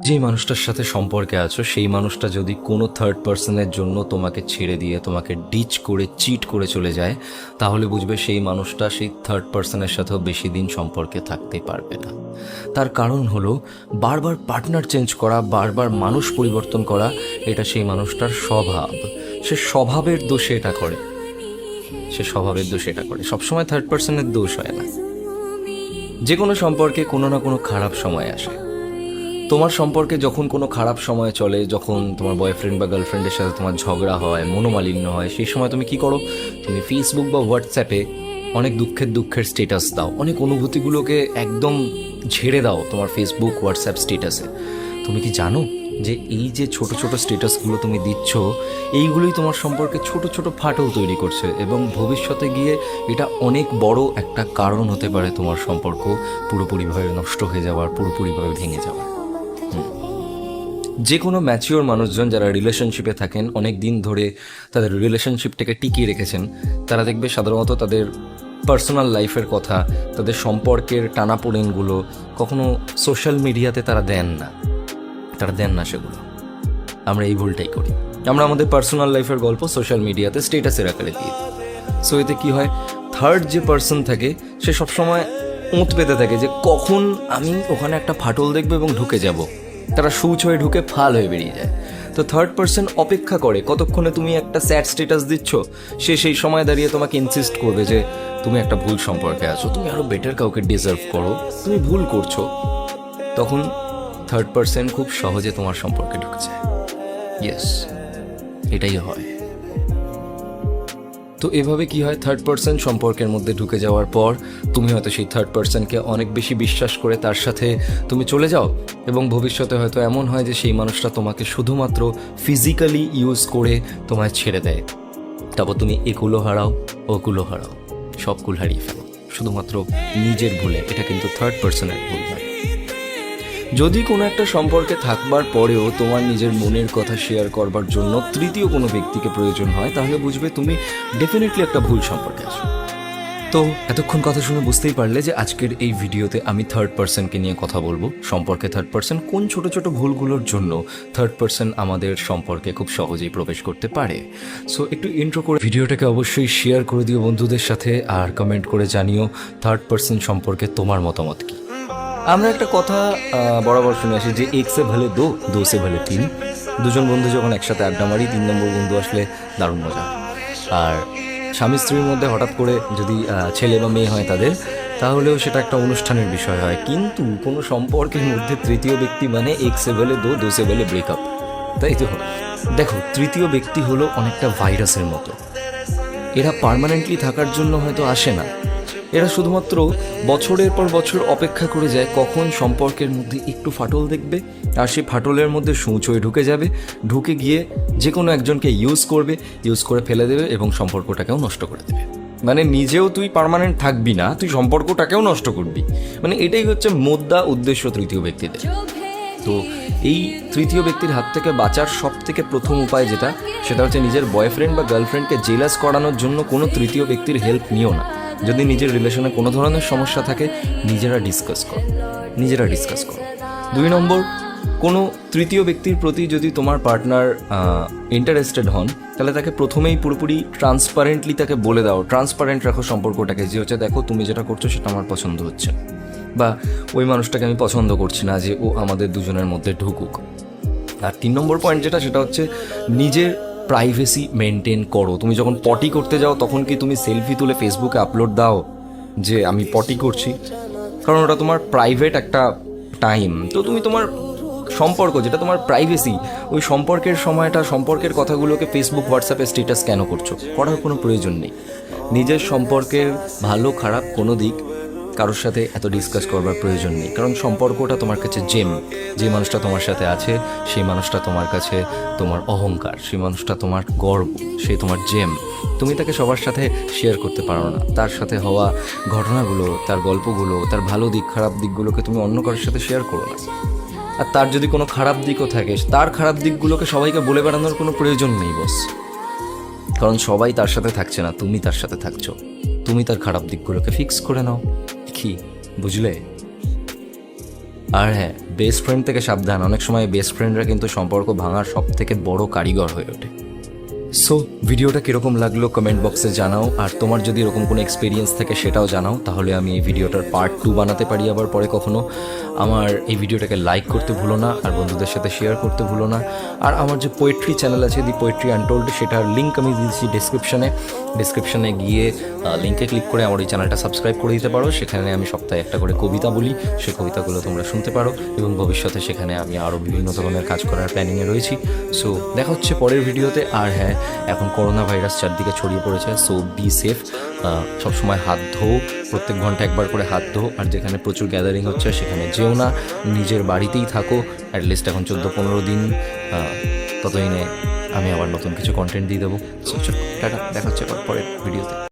যে মানুষটার সাথে সম্পর্কে আছো সেই মানুষটা যদি কোনো থার্ড পার্সনের জন্য তোমাকে ছেড়ে দিয়ে তোমাকে ডিচ করে চিট করে চলে যায়, তাহলে বুঝবে সেই মানুষটা সেই থার্ড পার্সনের সাথেও বেশি দিন সম্পর্কে থাকতে পারবে না। তার কারণ হলো বারবার পার্টনার চেঞ্জ করা, বারবার মানুষ পরিবর্তন করা, এটা সেই মানুষটার স্বভাব। সে স্বভাবের দোষে এটা করে, সবসময় থার্ড পার্সনের দোষ হয় না। যে কোনো সম্পর্কে কোনো না কোনো খারাপ সময় আসে। তোমার সম্পর্কে যখন কোনো খারাপ সময় চলে, যখন তোমার বয়ফ্রেন্ড বা গার্লফ্রেন্ডের সাথে তোমার ঝগড়া হয়, মনোমালিন্য হয়, সেই সময় তুমি কি করো? তুমি ফেসবুক বা হোয়াটসঅ্যাপে অনেক দুঃখের স্টেটাস দাও, অনেক অনুভূতিগুলোকে একদম ঝেড়ে দাও তোমার ফেসবুক হোয়াটসঅ্যাপ স্টেটাসে। তুমি কি জানো যে এই যে ছোট ছোট স্টেটাসগুলো তুমি দিচ্ছ, এইগুলোই তোমার সম্পর্কে ছোট ছোট ফাটল তৈরি করছে, এবং ভবিষ্যতে গিয়ে এটা অনেক বড় একটা কারণ হতে পারে তোমার সম্পর্ক পুরোপুরিভাবে নষ্ট হয়ে যাওয়ার, পুরোপুরিভাবে ভেঙে যাওয়ার। যে কোনো ম্যাচিওর মানুষজন যারা রিলেশনশিপে থাকেন, অনেক দিন ধরে তাদের রিলেশনশিপটাকে টিকিয়ে রেখেছেন, তারা দেখবে সাধারণত তাদের পার্সোনাল লাইফের কথা, তাদের সম্পর্কের টানাপোড়েনগুলো কখনো সোশ্যাল মিডিয়াতে তারা দেন না সেগুলো। আমরা এই ভুলটাই করি, আমরা আমাদের পার্সোনাল লাইফের গল্প সোশ্যাল মিডিয়াতে স্টেটাসের আকারে দিই। সো এতে কি হয়, থার্ড যে পার্সন থাকে সে সবসময় ওঁত পেতে থাকে যে কখন আমি ওখানে একটা ফাটল দেখবো এবং ঢুকে যাব। তারা সূচ হয়ে ঢুকে ফাল হয়ে বেরিয়ে যায়। তো থার্ড পার্সন অপেক্ষা করে কতক্ষণে তুমি একটা স্যাড স্ট্যাটাস দিচ্ছ, সে সেই সময় দাঁড়িয়ে তোমাকে ইনসিস্ট করবে যে তুমি একটা ভুল সম্পর্কে আছো, তুমি আরো বেটার কাউকে ডিজার্ভ করো, তুমি ভুল করছো। তখন থার্ড পার্সন খুব সহজে তোমার সম্পর্কে ঢুকে যায়। ইয়েস, এটাই হয়। তো এভাবে কি হয়, থার্ড পার্সন সম্পর্কের মধ্যে ঢুকে যাওয়ার পর তুমি হয়তো সেই থার্ড পার্সনকে অনেক বেশি বিশ্বাস করে তার সাথে তুমি চলে যাও, এবং ভবিষ্যতে হয়তো এমন হয় যে সেই মানুষটা তোমাকে শুধুমাত্র ফিজিক্যালি ইউজ করে তোমায় ছেড়ে দেয়। তারপর তুমি এগুলো হারাও, ওগুলো হারাও, সবগুলো হারিয়ে ফেলো শুধুমাত্র নিজের ভুলে। এটা কিন্তু থার্ড পার্সনের ভুল নয়। যদি কোনো একটা সম্পর্কে থাকবার পরেও তোমার নিজের মনের কথা শেয়ার করবার জন্য তৃতীয় কোনো ব্যক্তিকে প্রয়োজন হয়, তাহলে বুঝবে তুমি ডেফিনেটলি একটা ভুল সম্পর্কে আছো। তো এতক্ষণ কথা শুনে বুঝতেই পারলে যে আজকের এই ভিডিওতে আমি থার্ড পার্সনকে নিয়ে কথা বলবো। সম্পর্কে থার্ড পার্সন কোন ছোট ছোট ভুলগুলোর জন্য থার্ড পার্সন আমাদের সম্পর্কে খুব সহজেই প্রবেশ করতে পারে। সো একটু ইন্ট্রো করে ভিডিওটাকে অবশ্যই শেয়ার করে দিও বন্ধুদের সাথে, আর কমেন্ট করে জানিও থার্ড পার্সন সম্পর্কে তোমার মতামত কি। আমরা একটা কথা বরাবর শুনে আসি যে এক সে ভালে দো সে ভালে তিন। দুজন বন্ধু যখন একসাথে আড্ডা মারি, 3 নম্বর বন্ধু আসলে দারুণ মজা। আর স্বামী স্ত্রীর মধ্যে হঠাৎ করে যদি ছেলে বা মেয়ে হয় তাদের, তাহলেও সেটা একটা অনুষ্ঠানের বিষয় হয়। কিন্তু কোনো সম্পর্কের মধ্যে তৃতীয় ব্যক্তি মানে এক সে ভালে দো সে ভালে ব্রেকআপ, তাই তো? দেখো, তৃতীয় ব্যক্তি হলো অনেকটা ভাইরাসের মতো। এরা পার্মানেন্টলি থাকার জন্য হয়তো আসে না, এরা শুধুমাত্র বছরের পর বছর অপেক্ষা করে যায় কখন সম্পর্কের মধ্যে একটু ফাটল দেখবে, আর সেই ফাটলের মধ্যে সূচ হয়ে ঢুকে যাবে, ঢুকে গিয়ে যে কোনো একজনকে ইউজ করে ফেলে দেবে এবং সম্পর্কটাকেও নষ্ট করে দেবে। মানে নিজেও তুই পার্মানেন্ট থাকবি না, তুই সম্পর্কটাকেও নষ্ট করবি। মানে এটাই হচ্ছে মোদ্দা উদ্দেশ্য তৃতীয় ব্যক্তিদের। তো এই তৃতীয় ব্যক্তির হাত থেকে বাঁচার সব থেকে প্রথম উপায় সেটা হচ্ছে নিজের বয়ফ্রেন্ড বা গার্লফ্রেন্ডকে জেলাস করানোর জন্য কোনো তৃতীয় ব্যক্তির হেল্প নিও না। যদি নিজের রিলেশনে কোনো ধরনের সমস্যা থাকে, নিজেরা ডিসকাস করো। 2 নম্বর, কোনো তৃতীয় ব্যক্তির প্রতি যদি তোমার পার্টনার ইন্টারেস্টেড হন, তাহলে তাকে প্রথমেই পুরোপুরি ট্রান্সপারেন্টলি তাকে বলে দাও, ট্রান্সপারেন্ট রাখো সম্পর্কটাকে, যে হচ্ছে দেখো তুমি যেটা করছো সেটা আমার পছন্দ হচ্ছে, বা ওই মানুষটাকে আমি পছন্দ করছি না যে ও আমাদের দুজনের মধ্যে ঢুকুক। আর 3 নম্বর পয়েন্ট সেটা হচ্ছে নিজের প্রাইভেসি মেনটেন করো। তুমি যখন পটি করতে যাও, তখন কি তুমি সেলফি তুলে ফেসবুকে আপলোড দাও যে আমি পটি করছি? কারণ ওটা তোমার প্রাইভেট একটা টাইম। তো তুমি তোমার সম্পর্ক, যেটা তোমার প্রাইভেসি, ওই সম্পর্কের সময়টা, সম্পর্কের কথাগুলোকে ফেসবুক হোয়াটসঅ্যাপে স্ট্যাটাস কেন করছো? করার কোনো প্রয়োজন নেই। নিজের সম্পর্কের ভালো খারাপ কোনো দিক কারোর সাথে এত ডিসকাস করবার প্রয়োজন নেই, কারণ সম্পর্কটা তোমার কাছে জেম। যে মানুষটা তোমার সাথে আছে সেই মানুষটা তোমার কাছে তোমার অহংকার, সেই মানুষটা তোমার গর্ব, সে তোমার জেম। তুমি তাকে সবার সাথে শেয়ার করতে পারো না। তার সাথে হওয়া ঘটনাগুলো, তার গল্পগুলো, তার ভালো দিক খারাপ দিকগুলোকে তুমি অন্য কারোর সাথে শেয়ার করো না। আর তার যদি কোনো খারাপ দিকও থাকে, তার খারাপ দিকগুলোকে সবাইকে বলে বেড়ানোর কোনো প্রয়োজন নেই বস। কারণ সবাই তার সাথে থাকছে না, তুমি তার সাথে থাকছো। তুমি তার খারাপ দিকগুলোকে ফিক্স করে নাও। কি বুঝলে? আর হ্যাঁ, বেস্ট ফ্রেন্ড থেকে সাবধান, অনেক সময় বেস্ট ফ্রেন্ডরা কিন্তু সম্পর্ক ভাঙার সব থেকে বড় কারিগর হয়ে ওঠে। সো ভিডিওটা কীরকম লাগলো কমেন্ট বক্সে জানাও, আর তোমার যদি এরকম কোনো এক্সপিরিয়েন্স থাকে সেটাও জানাও, তাহলে আমি এই ভিডিওটার পার্ট 2 বানাতে পারি আবার পরে কখনো। আমার এই ভিডিওটাকে লাইক করতে ভুলো না, আর বন্ধুদের সাথে শেয়ার করতে ভুলো না। আর আমার যে পোয়েট্রি চ্যানেল আছে দি পোয়েট্রি আনটোল্ড, সেটার লিঙ্ক আমি দিয়েছি ডিসক্রিপশনে গিয়ে লিঙ্কে ক্লিক করে আমার এই চ্যানেলটা সাবস্ক্রাইব করে দিতে পারো। সেখানে আমি সপ্তাহে একটা করে কবিতা বলি, সেই কবিতাগুলো তোমরা শুনতে পারো, এবং ভবিষ্যতে সেখানে আমি আরও বিভিন্ন ধরনের কাজ করার প্ল্যানিংয়ে রয়েছি। সো দেখা হচ্ছে পরের ভিডিওতে। আর হ্যাঁ, এখন করোনা ভাইরাস চারদিকে ছড়িয়ে পড়েছে, সো বি সেফ। সবসময় হাত ধোও, প্রত্যেক ঘন্টা একবার করে হাত ধোও, আর যেখানে প্রচুর গ্যাদারিং হচ্ছে সেখানে যেও না, নিজের বাড়িতেই থাকো অ্যাটলিস্ট এখন 14-15 দিন। ততদিনে আমি আবার নতুন কিছু কন্টেন্ট দিয়ে দেবো। সো টাটা, দেখা হচ্ছে পরের ভিডিওতে।